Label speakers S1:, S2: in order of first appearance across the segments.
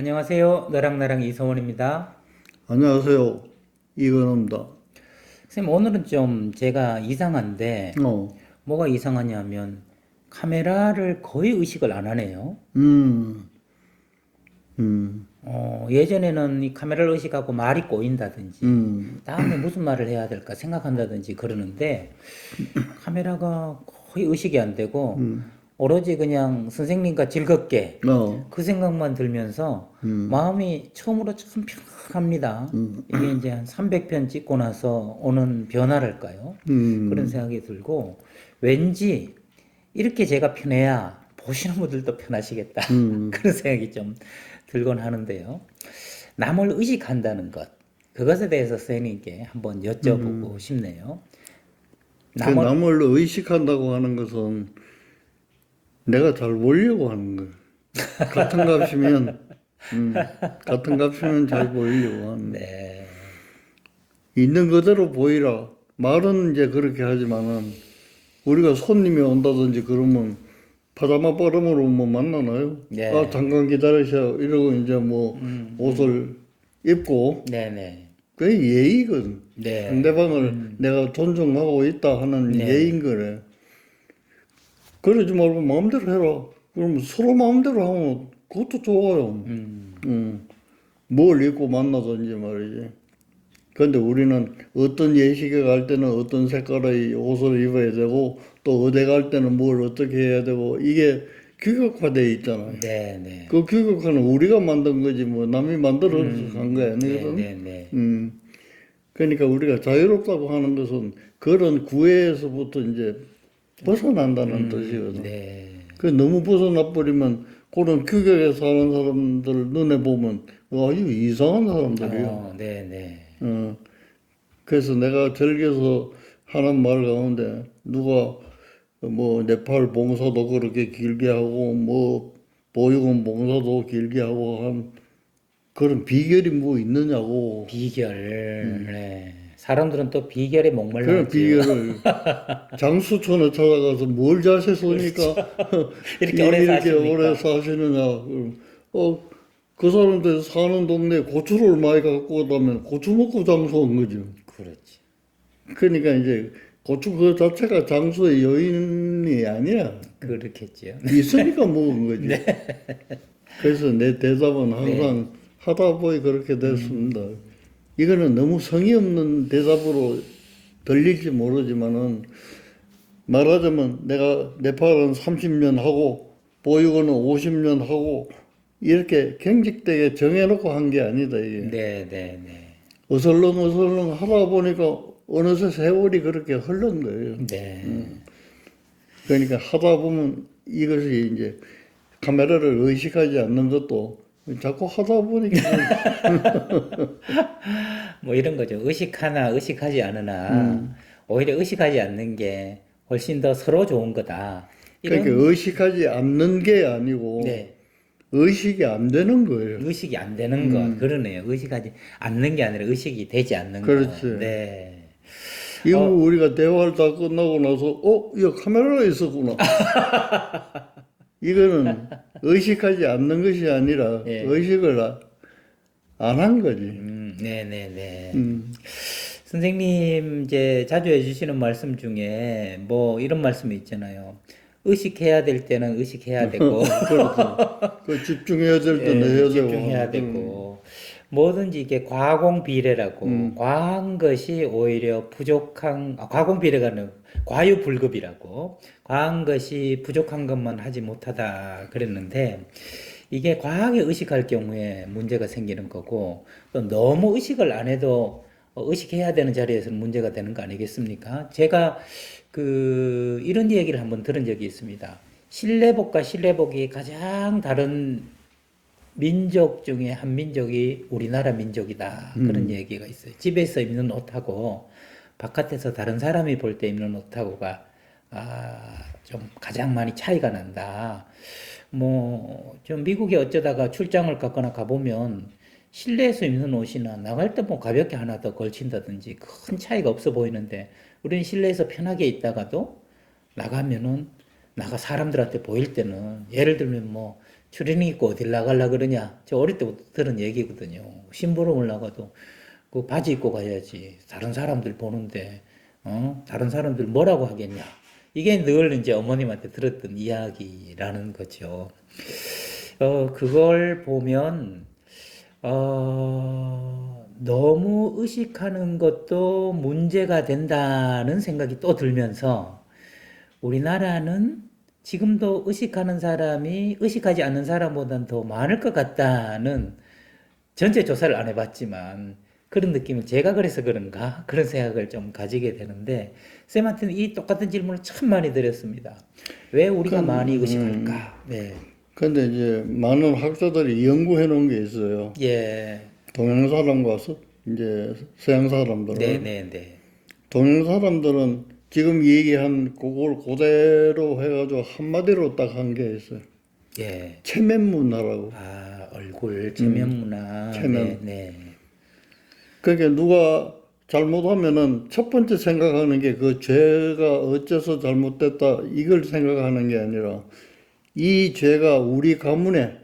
S1: 안녕하세요. 너랑나랑 이성원입니다.
S2: 안녕하세요. 이건호입니다.
S1: 선생님, 오늘은 좀 제가 이상한데,
S2: 어,
S1: 뭐가 이상하냐면, 카메라를 거의 의식을 안 하네요.
S2: 음, 음,
S1: 예전에는 이 카메라를 의식하고 말이 꼬인다든지,
S2: 음,
S1: 다음에 무슨 말을 해야 될까 생각한다든지 그러는데, 카메라가 거의 의식이 안 되고, 오로지 그냥 선생님과 즐겁게
S2: 어,
S1: 그 생각만 들면서 마음이 처음으로 참 평안합니다. 이게 이제 한 300편 찍고 나서 오는 변화랄까요? 그런
S2: 음,
S1: 생각이 들고, 왠지 이렇게 제가 편해야 보시는 분들도 편하시겠다.
S2: 음.
S1: 그런 생각이 좀 들곤 하는데요. 남을 의식한다는 것, 그것에 대해서 선생님께 한번 여쭤보고 싶네요.
S2: 그
S1: 남을,
S2: 남을 의식한다고 하는 것은 내가 잘 보이려고 하는 거예요. 같은 값이면, 같은 값이면 잘 보이려고 하는 거예요.
S1: 네,
S2: 있는 그대로 보이라. 말은 이제 그렇게 하지만은, 우리가 손님이 온다든지 그러면 파자마 빠름으로 뭐 만나나요? 아,
S1: 네,
S2: 잠깐 기다리세요. 이러고 이제 뭐 옷을 입고,
S1: 네네,
S2: 그게 예의거든.
S1: 네,
S2: 상대방을 내가 존중하고 있다 하는
S1: 네네.
S2: 예의인 거래. 그러지 말고 마음대로 해라. 그럼 서로 마음대로 하면 그것도 좋아요. 뭘 입고 만나든지 말이지. 근데 우리는 어떤 예식에 갈 때는 어떤 색깔의 옷을 입어야 되고 또 어디 갈 때는 뭘 어떻게 해야 되고 이게 규격화되어 있잖아요.
S1: 네, 네.
S2: 그 규격화는 우리가 만든 거지 뭐 남이 만들어서 간 거
S1: 네,
S2: 아니거든.
S1: 네, 네.
S2: 그러니까 우리가 자유롭다고 하는 것은 그런 구애에서부터 이제 벗어난다는 뜻이거든.
S1: 네.
S2: 그 너무 벗어나 버리면 그런 규격에 사는 사람들 눈에 보면 아주 이상한 사람들이야.
S1: 네, 네.
S2: 어, 그래서 내가 즐겨서 하는 말 가운데 누가 뭐 네팔 봉사도 그렇게 길게 하고 뭐 보육원 봉사도 길게 하고 한 그런 비결이 뭐 있느냐고.
S1: 비결. 네. 사람들은 또 비결에 목말라
S2: 그런
S1: 하지요.
S2: 비결을 장수촌에 찾아가서 뭘
S1: 그렇죠.
S2: 자셨습니까?
S1: 이렇게 오래
S2: 이렇게 오래
S1: 사십니까?
S2: 사시느냐? 그럼 그 사람들 사는 동네에 고추를 많이 갖고 가다면 고추 먹고 장수한 거죠.
S1: 그렇지.
S2: 그러니까 이제 고추 그 자체가 장수의 요인이 아니야.
S1: 그렇겠지요.
S2: 있으니까 먹은 거지. 그래서 내 대답은
S1: 네.
S2: 항상 하다 보니 그렇게 됐습니다. 이거는 너무 성의 없는 대답으로 들릴지 모르지만은 말하자면 내가 네팔은 30년 하고 보육원은 50년 하고 이렇게 경직되게 정해놓고 한 게 아니다 이게.
S1: 네, 네, 네.
S2: 어설렁 하다 보니까 어느새 세월이 그렇게 흐른 거예요.
S1: 네.
S2: 그러니까 하다 보면 이것이 이제 카메라를 의식하지 않는 것도 자꾸 하다 보니까
S1: 뭐 이런 거죠. 의식하나 의식하지 않으나 오히려 의식하지 않는 게 훨씬 더 서로 좋은 거다.
S2: 그러니까
S1: 이런
S2: 의식하지 않는 게 아니고
S1: 네.
S2: 의식이 안 되는 거예요.
S1: 의식이 안 되는 것. 그러네요. 의식하지 않는 게 아니라 의식이 되지 않는 것.
S2: 그렇지.
S1: 네.
S2: 이거
S1: 어,
S2: 우리가 대화를 다 끝나고 나서 이거 카메라가 있었구나. 이거는 의식하지 않는 것이 아니라
S1: 예.
S2: 의식을 안 한 거지.
S1: 네네네.
S2: 음.
S1: 선생님 이제 자주 해주시는 말씀 중에 뭐 이런 말씀이 있잖아요. 의식해야 될 때는 의식해야 되고,
S2: 그렇죠. 그 집중해야 될 때는
S1: 예,
S2: 해야 되고
S1: 집중해야
S2: 하는 그런.
S1: 되고, 뭐든지 이게 과공비례라고, 과한 것이 오히려 부족한, 과공비례가 아니라 과유불급이라고, 과한 것이 부족한 것만 하지 못하다 그랬는데, 이게 과하게 의식할 경우에 문제가 생기는 거고, 또 너무 의식을 안 해도 의식해야 되는 자리에서는 문제가 되는 거 아니겠습니까? 제가 이런 얘기를 한번 들은 적이 있습니다. 실내복과 실내복이 가장 다른 민족 중에 한 민족이 우리나라 민족이다. 그런 얘기가 있어요. 집에서 입는 옷하고 바깥에서 다른 사람이 볼 때 입는 옷하고가 좀 가장 많이 차이가 난다. 뭐, 좀 미국에 어쩌다가 출장을 갔거나 가보면 실내에서 입는 옷이나 나갈 때 뭐 가볍게 하나 더 걸친다든지 큰 차이가 없어 보이는데 우리는 실내에서 편하게 있다가도 나가면은 나가 사람들한테 보일 때는 예를 들면 뭐 추리닝 입고 어딜 나가려 그러냐. 저 어릴 때부터 들은 얘기거든요. 심부름을 나가도 그 바지 입고 가야지. 다른 사람들 보는데, 다른 사람들 뭐라고 하겠냐. 이게 늘 이제 어머님한테 들었던 이야기라는 거죠. 그걸 보면, 너무 의식하는 것도 문제가 된다는 생각이 또 들면서, 우리나라는 지금도 의식하는 사람이 의식하지 않는 사람보다는 더 많을 것 같다는 전체 조사를 안 해봤지만 그런 느낌을 제가 그래서 그런가 그런 생각을 좀 가지게 되는데 쌤한테는 이 똑같은 질문을 참 많이 드렸습니다. 왜 우리가 많이 의식할까? 네.
S2: 근데 이제 많은 학자들이 연구해 놓은 게 있어요.
S1: 예.
S2: 동양 사람과 이제 서양 사람들은.
S1: 네네네.
S2: 동양 사람들은 지금 얘기한 그걸 그대로 해가지고 한마디로 딱 한 게 있어요.
S1: 예.
S2: 체면 문화라고.
S1: 아, 얼굴, 체면 문화.
S2: 체면.
S1: 네.
S2: 그러니까 누가 잘못하면은 첫 번째 생각하는 게 그 죄가 어째서 잘못됐다 이걸 생각하는 게 아니라 이 죄가 우리 가문의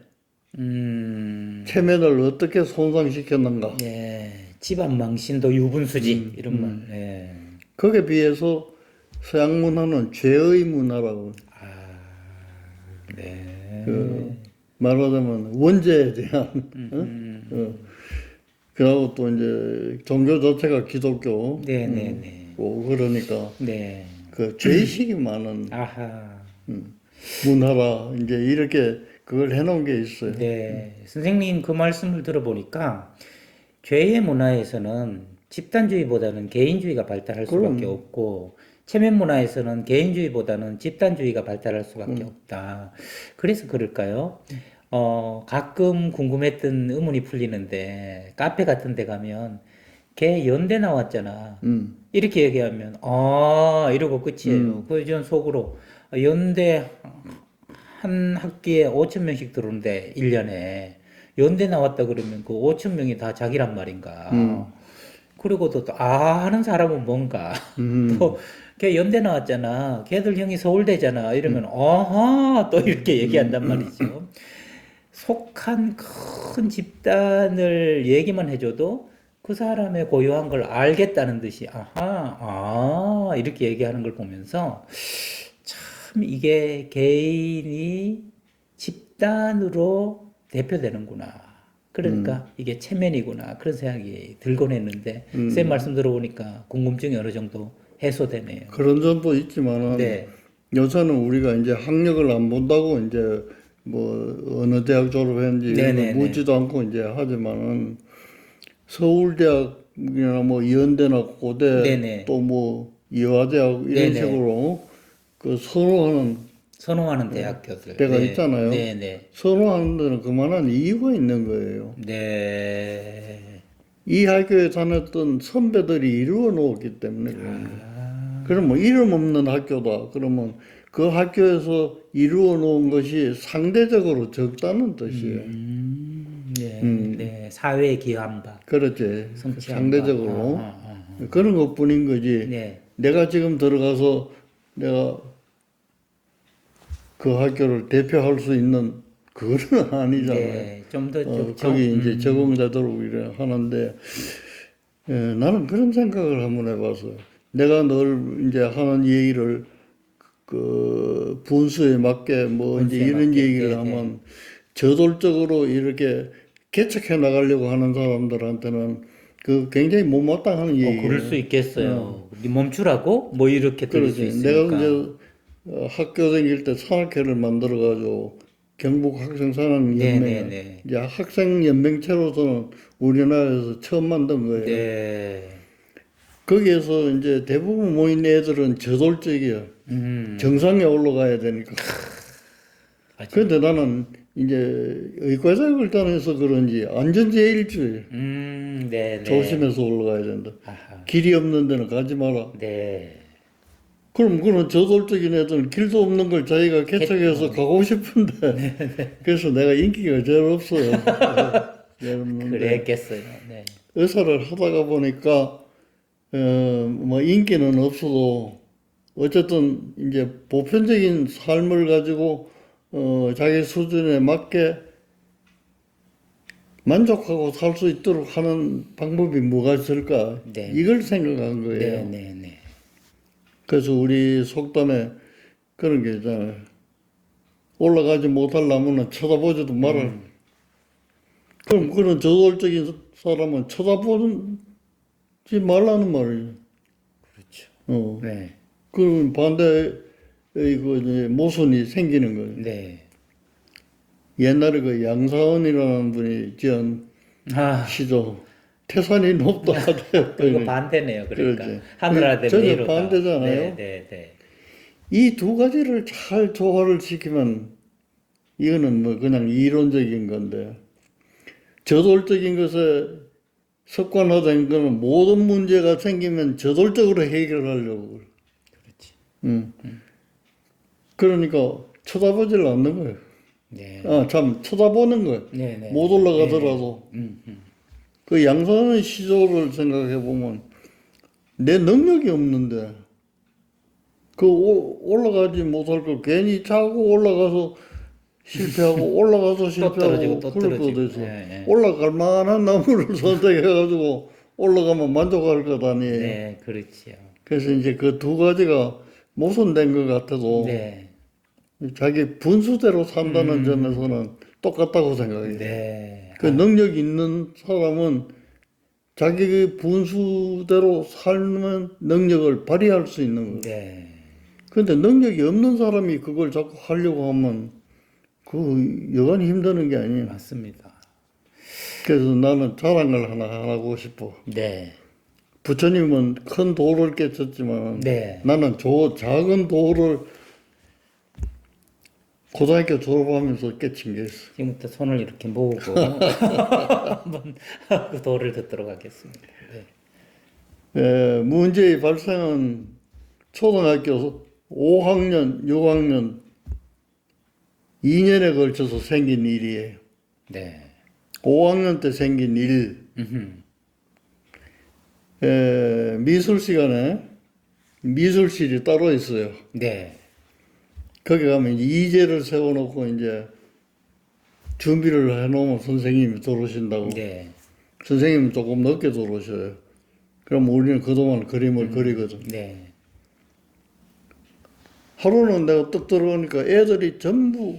S2: 체면을 어떻게 손상시켰는가.
S1: 예. 집안 망신도 유분수지. 이런 말. 예.
S2: 거기에 비해서 서양 문화는 죄의 문화라고.
S1: 네.
S2: 말하자면 원죄에 대한 그리고 또 이제 종교 자체가 기독교
S1: 네네네.
S2: 그러니까
S1: 네.
S2: 그 죄의식이 많은
S1: 아하.
S2: 문화라 이제 이렇게 그걸 해놓은 게 있어요.
S1: 네. 선생님 그 말씀을 들어보니까 죄의 문화에서는 집단주의보다는 개인주의가 발달할 수밖에 없고 체면 문화에서는 개인주의보다는 집단주의가 발달할 수밖에 없다. 그래서 그럴까요? 가끔 궁금했던 의문이 풀리는데 카페 같은 데 가면 걔 연대 나왔잖아. 이렇게 얘기하면 이러고 끝이에요. 그전 속으로 연대 한 학기에 5천 명씩 들어오는데 1년에 연대 나왔다 그러면 그 5천 명이 다 자기란 말인가. 그리고도 또 하는 사람은 뭔가 또 걔 연대 나왔잖아. 걔들 형이 서울대잖아. 이러면 아하 또 이렇게 얘기한단 말이죠. 속한 큰 집단을 얘기만 해줘도 그 사람의 고유한 걸 알겠다는 듯이 이렇게 얘기하는 걸 보면서 참 이게 개인이 집단으로 대표되는구나. 그러니까 이게 체면이구나. 그런 생각이 들곤 했는데 쌤 말씀 들어보니까 궁금증이 어느 정도 해소되네요.
S2: 그런 점도 있지만은
S1: 네.
S2: 요새는 우리가 이제 학력을 안 본다고 이제 뭐 어느 대학 졸업했는지 이런 걸 묻지도 않고 이제 하지만은 서울대학이나 뭐 연대나 고대
S1: 네네.
S2: 또 뭐 이화대학 이런
S1: 네네.
S2: 식으로 그
S1: 선호하는 대학교들.
S2: 때가
S1: 네.
S2: 있잖아요.
S1: 네네.
S2: 선호하는 데는 그만한 이유가 있는 거예요.
S1: 네.
S2: 이 학교에 다녔던 선배들이 이루어 놓았기 때문에 그런 거예요. 그러면 이름 없는 학교다. 그러면 그 학교에서 이루어 놓은 것이 상대적으로 적다는 뜻이에요.
S1: 네. 네. 사회에 기여한 바.
S2: 그렇지.
S1: 성취한
S2: 상대적으로. 그런 것 뿐인 거지.
S1: 네.
S2: 내가 지금 들어가서 내가 그 학교를 대표할 수 있는 그거는 아니잖아요.
S1: 네. 좀 더
S2: 거기 이제 적응자들고 이래 하는데 나는 그런 생각을 한번 해봤어요. 내가 늘 이제 하는 얘기를 그 분수에 맞게 뭐 이제 이런 얘기를 하면 저돌적으로 이렇게 개척해 나가려고 하는 사람들한테는 그 굉장히 못마땅한 얘기예요.
S1: 그럴 수 있겠어요. 네 멈추라고? 뭐 이렇게 들을 수
S2: 그렇지.
S1: 있으니까.
S2: 내가 이제 학교 다닐 때 산악회를 만들어 가지고 경북 학생사랑연맹
S1: 네네네.
S2: 이제 학생연맹체로서는 우리나라에서 처음 만든 거예요.
S1: 네.
S2: 거기에서 이제 대부분 모인 애들은 저돌적이야. 정상에 올라가야 되니까.
S1: 맞아.
S2: 그런데 나는 이제 의과대학을 다녀서 그런지 안전제일주의
S1: 네.
S2: 조심해서 올라가야 된다.
S1: 아하.
S2: 길이 없는 데는 가지 마라.
S1: 네.
S2: 그럼 그런 저돌적인 애들은 길도 없는 걸 자기가 개척해서 가고 싶은데 그래서 내가 인기가 제일 없어요. 제일 없는데
S1: 그랬겠어요. 네.
S2: 의사를 하다가 보니까 뭐 인기는 없어도 어쨌든 이제 보편적인 삶을 가지고 자기 수준에 맞게 만족하고 살 수 있도록 하는 방법이 뭐가 있을까?
S1: 네.
S2: 이걸 생각한 거예요.
S1: 네, 네, 네.
S2: 그래서 우리 속담에 그런 게 있잖아요. 올라가지 못할 나무는 쳐다보지도 마라. 그럼 그런 저돌적인 사람은 쳐다보지 말라는 말이에요.
S1: 그렇죠. 네,
S2: 그러면 반대의 그 이제 모순이 생기는 거예요.
S1: 네.
S2: 옛날에 그 양사원이라는 분이 지은
S1: 아,
S2: 시죠. 태산이 높다 하대요.
S1: 그거 반대네요. 그러니까
S2: 그렇지.
S1: 하늘아래
S2: 전혀
S1: 내로다.
S2: 반대잖아요.
S1: 네, 네, 네.
S2: 이 두 가지를 잘 조화를 시키면 이거는 뭐 그냥 이론적인 건데 저돌적인 것에 습관화된 거는 모든 문제가 생기면 저돌적으로 해결하려고 그래.
S1: 그렇지.
S2: 그러니까 쳐다보질 않는 거예요.
S1: 네,
S2: 참 쳐다보는 거예요.
S1: 네, 네.
S2: 못 올라가더라도
S1: 음.
S2: 그 양산의 시조를 생각해 보면 내 능력이 없는데 그 올라가지 못할 걸 괜히 자고 올라가서 실패하고 올라가서 실패하고
S1: 떨어지고 또
S2: 그럴
S1: 떨어지고.
S2: 거 돼서
S1: 네, 네.
S2: 올라갈 만한 나무를 선택해가지고 올라가면 만족할 것 아니에요.
S1: 네, 그렇지요.
S2: 그래서 이제 그 두 가지가 모순된 것 같아도
S1: 네,
S2: 자기 분수대로 산다는 점에서는 똑같다고 생각해요.
S1: 네.
S2: 그 능력 있는 사람은 자기 그 분수대로 살면 능력을 발휘할 수 있는 거예요.
S1: 네,
S2: 근데 능력이 없는 사람이 그걸 자꾸 하려고 하면 그 여간히 힘드는 게 아니에요.
S1: 맞습니다.
S2: 그래서 나는 자랑을 하나 하고 싶어.
S1: 네,
S2: 부처님은 큰 도를 깨쳤지만
S1: 네.
S2: 나는 작은 도를 고등학교 졸업하면서 깨친 게 있어.
S1: 지금부터 손을 이렇게 모으고 한번 그 도를 듣도록 하겠습니다. 네.
S2: 문제의 발생은 초등학교 5학년, 6학년 2년에 걸쳐서 생긴 일이에요.
S1: 네.
S2: 5학년 때 생긴 일. 미술 시간에 미술실이 따로 있어요.
S1: 네.
S2: 거기 가면 이제 이제를 세워놓고 이제 준비를 해놓으면 선생님이 들어오신다고.
S1: 네.
S2: 선생님은 조금 늦게 들어오셔요. 그럼 우리는 그동안 그림을 그리거든.
S1: 네.
S2: 하루는 내가 딱 들어오니까 애들이 전부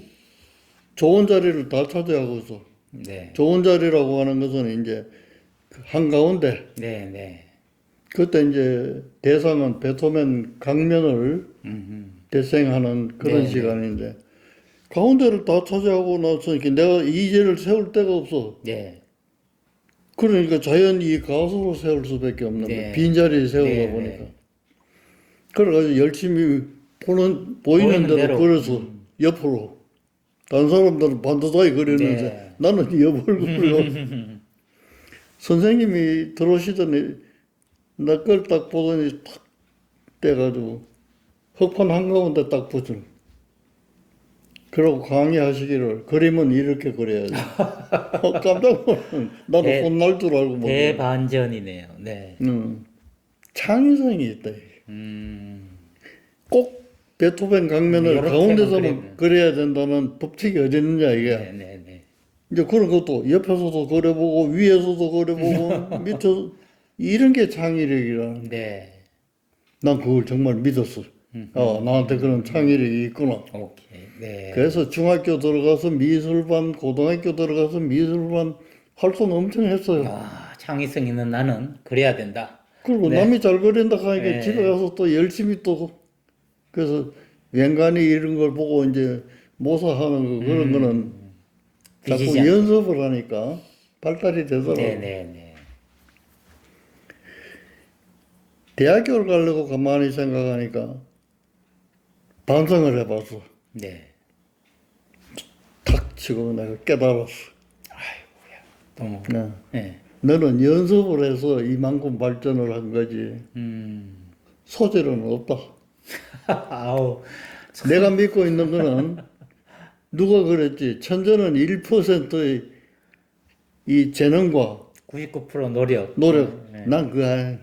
S2: 좋은 자리를 다 차지하고 있어.
S1: 네.
S2: 좋은 자리라고 하는 것은 이제 그 한가운데.
S1: 네. 네.
S2: 그때 이제 대상은 베토벤 강면을 대생하는 그런
S1: 네,
S2: 시간인데 가운데를 다 차지하고 나서니까 내가 이제를 세울 데가 없어.
S1: 네.
S2: 그러니까 자연히 가수로 세울 수밖에 없는
S1: 네.
S2: 거야. 빈자리에 세우다
S1: 네,
S2: 보니까.
S1: 네.
S2: 그래가지고 열심히 보이는
S1: 보이는
S2: 대로
S1: 대로.
S2: 그려서 옆으로. 다른 사람들은 반듯하게 그리는데
S1: 네.
S2: 나는 옆을 그려. 선생님이 들어오시더니 내 걸 딱 보더니 탁 떼가지고 흑판 한가운데 딱 붙여. 그러고 강의하시기를 그림은 이렇게 그려야지. 깜짝 놀랐어. 나도
S1: 대-
S2: 혼날 줄 알고 뭐.
S1: 대반전이네요. 네.
S2: 창의성이 있다. 꼭 베토벤 강면을
S1: 이렇게만
S2: 가운데서만
S1: 그리면.
S2: 그려야 된다는 법칙이 어디 있느냐 이게.
S1: 네. 네. 네.
S2: 이제 그런 것도 옆에서도 그려보고 위에서도 그려보고 밑에서 이런 게 창의력이라.
S1: 네.
S2: 난 그걸 정말 믿었어. 나한테 그런 창의력이 있구나.
S1: 오케이. 네.
S2: 그래서 중학교 들어가서 미술반, 고등학교 들어가서 미술반 활동 엄청 했어요.
S1: 아, 창의성 있는 나는 그래야 된다.
S2: 그리고
S1: 네.
S2: 남이 잘 그린다 하니까
S1: 네.
S2: 집에 가서 또 열심히 또 그래서 웬간히 이런 걸 보고 이제 모사하는 거 그런 거는 자꾸
S1: 뒤지지 않게.
S2: 연습을 하니까 발달이 되더라고.
S1: 네. 네. 네.
S2: 대학교를 가려고 가만히 생각하니까 반성을 해봤어.
S1: 네.
S2: 탁 치고 내가 깨달았어.
S1: 너무.
S2: 네.
S1: 네.
S2: 너는 연습을 해서 이만큼 발전을 한 거지. 소질은 없다.
S1: 아우.
S2: 내가 믿고 있는 거는 누가 그랬지? 천재는 1%의 이 재능과
S1: 99% 노력.
S2: 노력.
S1: 네.
S2: 난 그거 한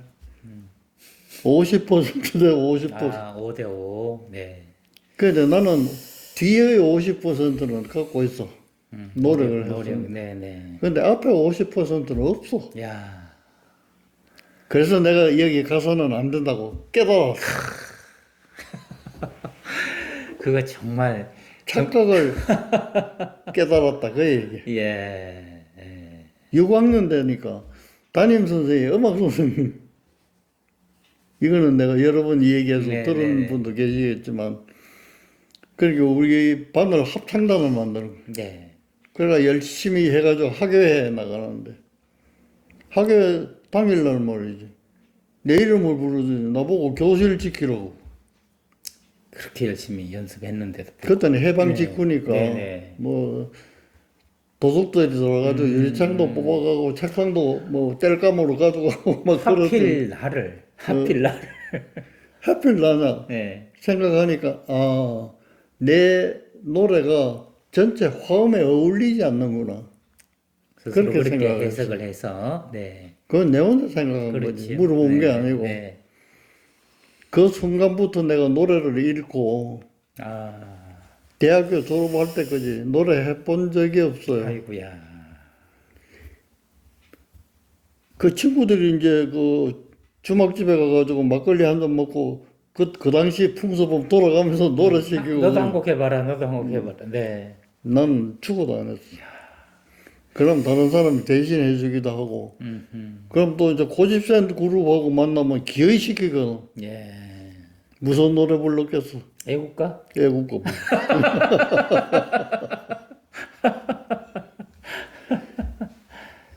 S2: 50%대 50%.
S1: 아, 5대 5. 네.
S2: 근데 나는 뒤에 50%는 갖고 있어. 노력을 해서.
S1: 노력, 네네.
S2: 근데 앞에 50%는 없어.
S1: 야,
S2: 그래서 내가 여기 가서는 안 된다고 깨달았어.
S1: 그거 정말,
S2: 착각을 깨달았다. 그 얘기.
S1: 예, 예.
S2: 6학년 되니까 담임 선생님, 음악 선생님. 이거는 내가 여러 번 얘기해서
S1: 네,
S2: 들은
S1: 네.
S2: 분도 계시겠지만, 그러니까 우리 반을 합창단을 만드는 거야.
S1: 네.
S2: 그러니까 열심히 해가지고 학교에 나가는데, 학교 당일날 말이지. 내 이름을 부르지. 나보고 교실 지키라고.
S1: 그렇게 열심히 연습했는데도.
S2: 그때는 해방
S1: 네.
S2: 직후니까,
S1: 네네.
S2: 뭐, 도둑들이 들어가지고 유리창도 뽑아가고, 책상도 뭐, 뗄감으로 가지고 막 그랬더니,
S1: 하필 나를.
S2: 하필 나냐
S1: 네.
S2: 생각하니까, 아, 내 노래가 전체 화음에 어울리지 않는구나.
S1: 스스로
S2: 그렇게
S1: 그렇게
S2: 생각을
S1: 해석을 해서, 네.
S2: 그건 내 혼자 생각한 거지.
S1: 그렇지요.
S2: 물어본 게
S1: 네,
S2: 아니고.
S1: 네.
S2: 그 순간부터 내가 노래를 읽고,
S1: 아,
S2: 대학교 졸업할 때까지 노래 해본 적이 없어요.
S1: 아이고야.
S2: 그 친구들이 이제 그 주막집에 가가지고 막걸리 한 잔 먹고 그 당시 풍습은 돌아가면서 노래 시키고
S1: 너도 한 곡 해봐라, 너도 한 곡 해봐라. 네.
S2: 난 죽어도 안 했어. 그럼 다른 사람이 대신 해주기도 하고 그럼 또 이제 고집센 그룹하고 만나면 기어이 시키거든.
S1: 예.
S2: 무슨 노래 불렀겠어?
S1: 애국가?
S2: 애국가.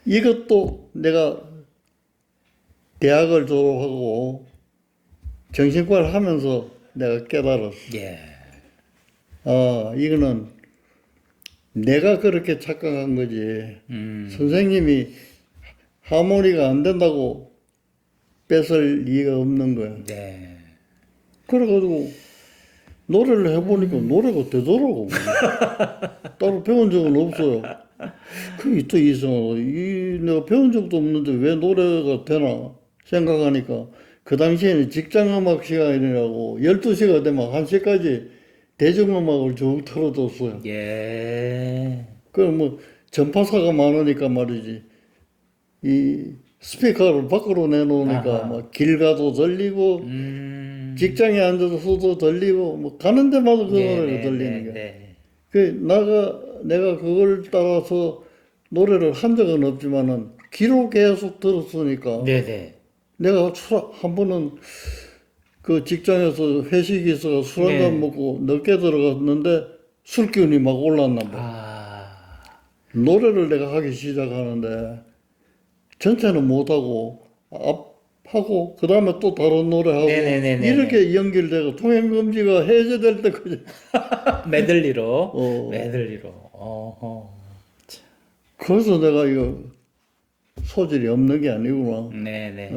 S2: 이것도 내가 대학을 졸업하고 정신과를 하면서 내가 깨달았어.
S1: 예.
S2: 아, 이거는 내가 그렇게 착각한 거지. 선생님이 하모니가 안 된다고 뺏을 이유가 없는 거야.
S1: 네.
S2: 그래가지고 노래를 해보니까 노래가 되더라고. 따로 배운 적은 없어요. 그게 또 이상하고, 내가 배운 적도 없는데 왜 노래가 되나 생각하니까 그 당시에는 직장음악 시간이라고 12시가 되면 1시까지 대중음악을 쭉 틀어줬어요.
S1: 예.
S2: 그럼 뭐 전파사가 많으니까 말이지. 이 스피커를 밖으로 내놓으니까
S1: 아하.
S2: 막 길 가도 들리고 직장에 앉아서도 들리고 뭐 가는 데마다 그 노래가 들리는 거야.
S1: 네.
S2: 그 내가 그걸 따라서 노래를 한 적은 없지만은 귀로 계속 들었으니까
S1: 네네.
S2: 내가 한 번은 그 직장에서 회식이 있어서 술 한 잔
S1: 네.
S2: 먹고 늦게 들어갔는데 술 기운이 막 올랐나 봐.
S1: 아,
S2: 노래를 내가 하기 시작하는데 전체는 못하고 하고 그 다음에 또 다른 노래 하고
S1: 네네네네네.
S2: 이렇게 연결되고 통행금지가 해제될 때까지
S1: 메들리로. 메들리로. 어허.
S2: 그래서 내가 이거 소질이 없는 게 아니구나.
S1: 네네.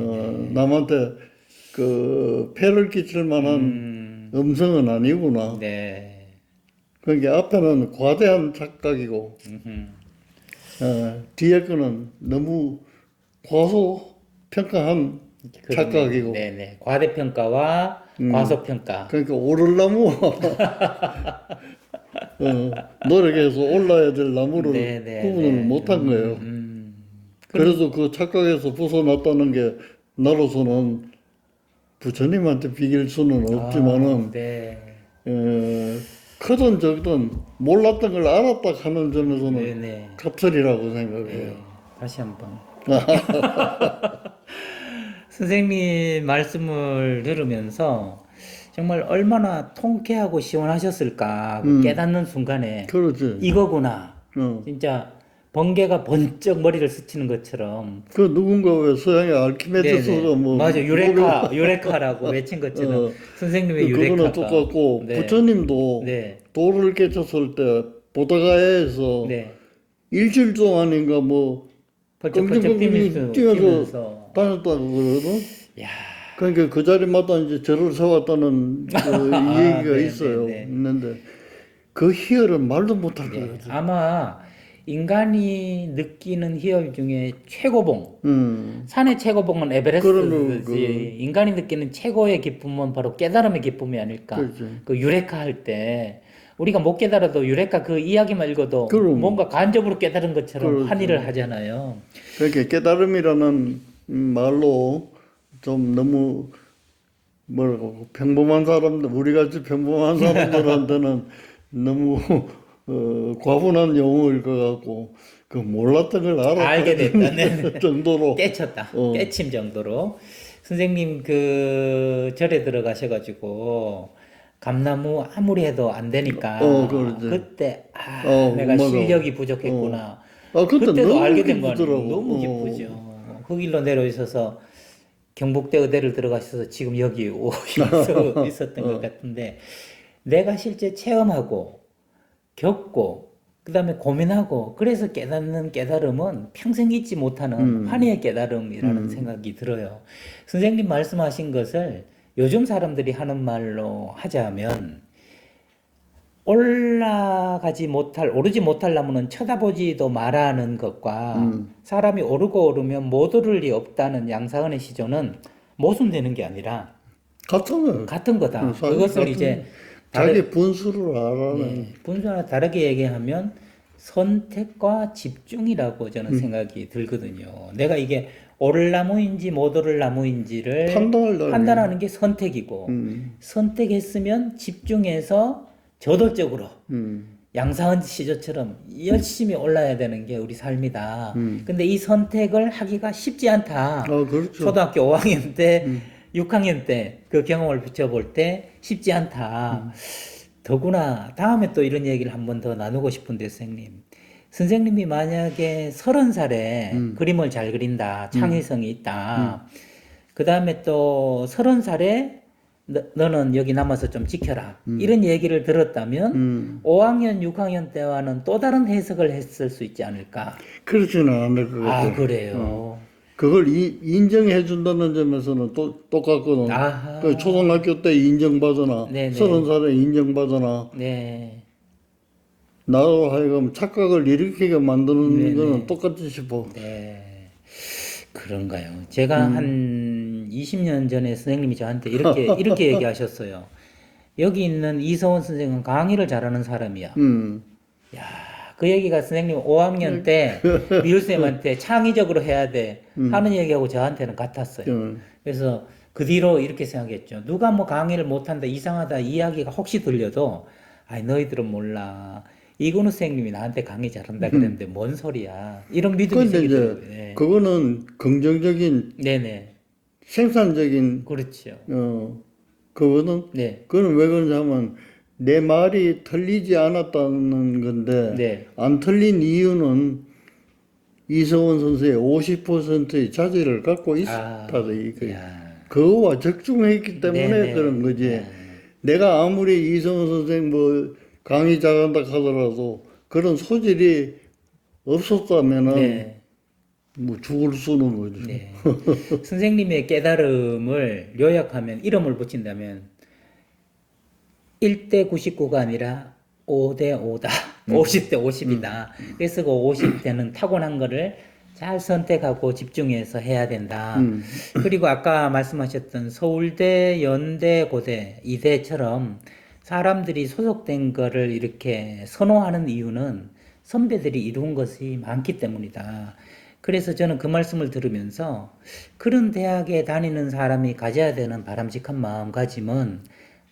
S2: 남한테 그 폐를 끼칠 만한 음성은 아니구나.
S1: 네.
S2: 그러니까 앞에는 과대한 착각이고 뒤에 거는 너무 과소평가한 착각이고.
S1: 네네. 과대평가와 과소평가.
S2: 그러니까 오를 나무 노력해서 올라야 될 나무를
S1: 네네,
S2: 구분을
S1: 네.
S2: 못한 거예요. 그래서 그 착각에서 벗어났다는 게 나로서는 부처님한테 비길 수는 없지만은
S1: 네.
S2: 크든 적든 몰랐던 걸 알았다 하는 점에서는
S1: 네네.
S2: 갑설이라고 생각해요.
S1: 다시 한번. 선생님 말씀을 들으면서 정말 얼마나 통쾌하고 시원하셨을까. 그 깨닫는 순간에
S2: 그렇지.
S1: 이거구나.
S2: 어.
S1: 진짜 번개가 번쩍 머리를 스치는 것처럼.
S2: 그 누군가 왜 서양의 알키메데스가
S1: 네네.
S2: 뭐
S1: 맞아. 유레카라고 외친 것처럼 선생님의
S2: 그거는
S1: 유레카가.
S2: 똑같고
S1: 네.
S2: 부처님도
S1: 네.
S2: 돌을 깨쳤을 때 보다가에서
S1: 네.
S2: 일주일 동안인가 뭐
S1: 벌쩍벌쩍 뛰면서.
S2: 뛰면서 다녔다고 그러거든.
S1: 야.
S2: 그러니까 그 자리마다 이제 절을 세웠다는 그 얘기가
S1: 네,
S2: 있어요.
S1: 네, 네.
S2: 있는데 그 희열은 말도 못할
S1: 네.
S2: 거예요.
S1: 아마 인간이 느끼는 희열 중에 최고봉.
S2: 음.
S1: 산의 최고봉은
S2: 그러면
S1: 에베레스트지. 인간이 느끼는 최고의 기쁨은 바로 깨달음의 기쁨이 아닐까.
S2: 그렇죠.
S1: 그 유레카 할 때 우리가 못 깨달아도 유레카 그 이야기만 읽어도
S2: 그럼.
S1: 뭔가 간접으로 깨달은 것처럼
S2: 그렇죠.
S1: 환희를 하잖아요.
S2: 그렇게 깨달음이라는 말로 좀 너무 뭐라고 평범한 사람들 우리 같이 평범한 사람들한테는 너무 과분한 용어일 것 같고 그 몰랐던 걸
S1: 알게 됐다. 네.
S2: 알았다는 정도로
S1: 깨쳤다.
S2: 어.
S1: 깨침 정도로. 선생님 그 절에 들어가셔가지고 감나무 아무리 해도 안 되니까
S2: 그러지.
S1: 그때 내가
S2: 맞아.
S1: 실력이 부족했구나.
S2: 그때
S1: 그때도
S2: 너무
S1: 알게 된 건
S2: 기쁘더라고.
S1: 너무 기쁘죠. 그 길로 내려 있어서 경북대 의대를 들어가셔서 지금 여기 오셔서 있었던 것 같은데 내가 실제 체험하고 겪고 그다음에 고민하고 그래서 깨닫는 깨달음은 평생 잊지 못하는 환희의 깨달음이라는 생각이 들어요. 선생님 말씀하신 것을 요즘 사람들이 하는 말로 하자면 오르지 못할 나무는 쳐다보지도 말아는 것과 사람이 오르고 오르면 못 오를 리 없다는 양사은의 시조는 모순되는 게 아니라
S2: 같잖아요.
S1: 같은 거다.
S2: 사실
S1: 그것을
S2: 같은
S1: 이제
S2: 자기 분수를 알아는
S1: 분수와 다르게 얘기하면 선택과 집중이라고 저는 생각이 들거든요. 내가 이게 오를 나무인지 못 오를 나무인지를 판단하는 게 선택이고 선택했으면 집중해서 저돌적으로 양사은 시조처럼 열심히 올라야 되는 게 우리 삶이다. 근데 이 선택을 하기가 쉽지 않다.
S2: 그렇죠.
S1: 초등학교 5학년 때, 6학년 때 그 경험을 비춰볼 때 쉽지 않다. 더구나 다음에 또 이런 얘기를 한 번 더 나누고 싶은데 선생님. 선생님이 만약에 30살에 그림을 잘 그린다. 창의성이 있다. 그 다음에 또 30살에 너는 여기 남아서 좀 지켜라. 이런 얘기를 들었다면 5학년, 6학년 때와는 또 다른 해석을 했을 수 있지 않을까.
S2: 그렇지는 않을 것 같아요.
S1: 그래요.
S2: 그걸 인정해 준다는 점에서는 또 똑같거든.
S1: 아하.
S2: 그 초등학교 때 인정받으나
S1: 네네.
S2: 30살에 인정받으나
S1: 네.
S2: 나로 하여금 착각을 일으키게 만드는
S1: 네네.
S2: 거는 똑같이 싶어.
S1: 네. 그런가요? 제가 한 20년 전에 선생님이 저한테 이렇게 얘기하셨어요. 여기 있는 이서원 선생은 강의를 잘하는 사람이야. 야, 그 얘기가 선생님 5학년 때 미울쌤한테 창의적으로 해야 돼 하는 얘기하고 저한테는 같았어요. 그래서 그 뒤로 이렇게 생각했죠. 누가 뭐 강의를 못한다, 이상하다 이야기가 혹시 들려도 아이 너희들은 몰라. 이근우 선생님이 나한테 강의 잘한다 그랬는데 뭔 소리야. 이런 믿음이
S2: 근데 이제
S1: 생기더라고요. 네.
S2: 그거는 긍정적인
S1: 네네.
S2: 생산적인
S1: 그렇죠.
S2: 그거는
S1: 네.
S2: 그거는 왜 그러냐면 내 말이 틀리지 않았다는 건데
S1: 네.
S2: 안 틀린 이유는 이서원 선수의 50%의 자질을 갖고 있다.
S1: 야.
S2: 그거와 적중했기 때문에
S1: 네네.
S2: 그런 거지. 내가 아무리 이서원 선생 뭐 강의 잘한다 하더라도 그런 소질이 없었다면은
S1: 네.
S2: 뭐 죽을 수는 거지.
S1: 네. 선생님의 깨달음을 요약하면 이름을 붙인다면 1대 99가 아니라 5대 5다. 50대 50이다. 그래서 그 50대는 타고난 거를 잘 선택하고 집중해서 해야 된다. 그리고 아까 말씀하셨던 서울대, 연대, 고대, 이대처럼 사람들이 소속된 거를 이렇게 선호하는 이유는 선배들이 이룬 것이 많기 때문이다. 그래서 저는 그 말씀을 들으면서 그런 대학에 다니는 사람이 가져야 되는 바람직한 마음가짐은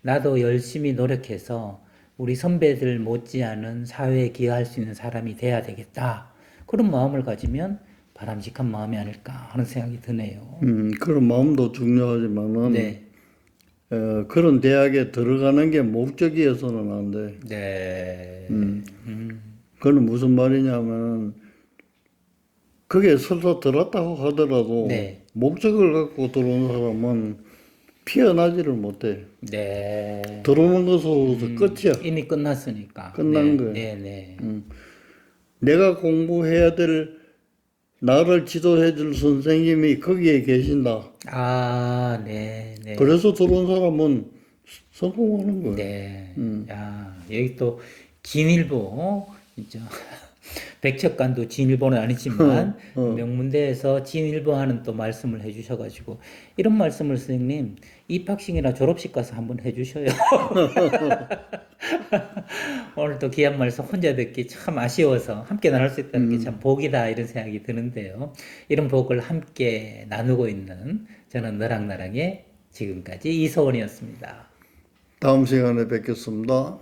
S1: 나도 열심히 노력해서 우리 선배들 못지않은 사회에 기여할 수 있는 사람이 돼야 되겠다. 그런 마음을 가지면 바람직한 마음이 아닐까 하는 생각이 드네요.
S2: 그런 마음도 중요하지만은
S1: 네.
S2: 그런 대학에 들어가는 게 목적이어서는 안 돼.
S1: 네.
S2: 그건 무슨 말이냐면 그게 설사 들었다고 하더라도
S1: 네.
S2: 목적을 갖고 들어온 사람은 피어나지를 못해.
S1: 네.
S2: 들어오는 것으로서 끝이야.
S1: 이미 끝났으니까.
S2: 끝난 거야.
S1: 네, 네.
S2: 내가 공부해야 될 나를 지도해 줄 선생님이 거기에 계신다.
S1: 네, 네.
S2: 그래서 들어온 사람은 성공하는 거야.
S1: 네. 야, 여기 또 진일보 진짜 백척간도 진일보는 아니지만 명문대에서 진일보하는 또 말씀을 해주셔가지고 이런 말씀을 선생님 입학식이나 졸업식 가서 한번 해주셔요. 오늘 또 귀한 말씀 혼자 듣기 참 아쉬워서 함께 나눌 수 있다는 게 참 복이다 이런 생각이 드는데요. 이런 복을 함께 나누고 있는 저는 너랑나랑의 지금까지 이소원이었습니다.
S2: 다음 시간에 뵙겠습니다.